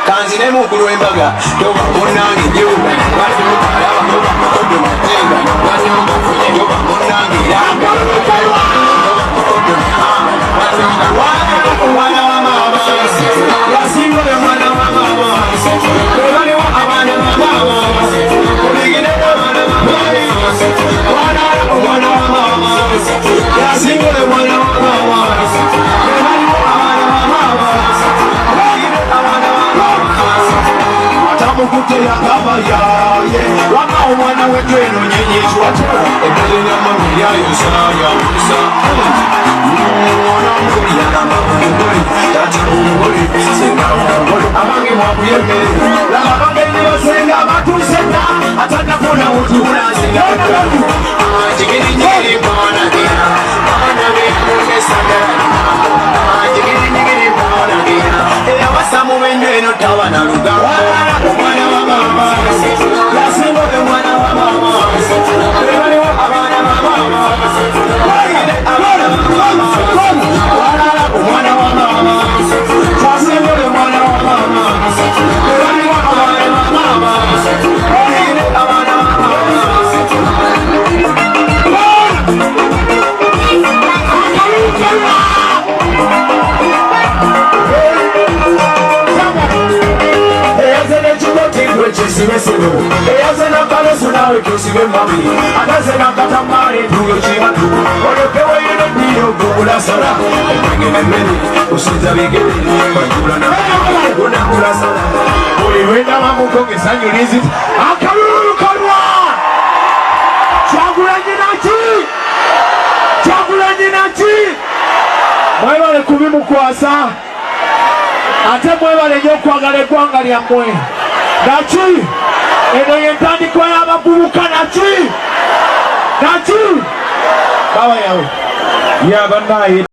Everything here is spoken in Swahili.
Kanzine mukulu w'embaga toba munnange byuma batulukala toba mukodo matenga banyonga funye toba munnange iranga mwana wa mama yasinga oyo mwana wa mama bebaliwo abaana ba mama oligine abaana ba mama mwana wa mama yasinga oyo mwana wa mama bebaliwo abaana ba mama oligine abaana ba Mukute ya kama ya waka umwana wetu eno nyenyeji watera ebele ya mami ya yusa ya musa mwana mburi ya nama mburi tati mburi senga mburi abangi mwabuye mbere lala bangi niyo senga batuseta atanda kuna utula senga jigiri nyiri mwana dina mwenge sandara jigiri nyiri mwana dina eya wasamu wenjeno tawa na lugawa mwebale kubimukwasa ate mwebale nnyo okwagala eggwanga lyammwe naki eno yentandikwa y'abavubuka naki baba yawe yabannaye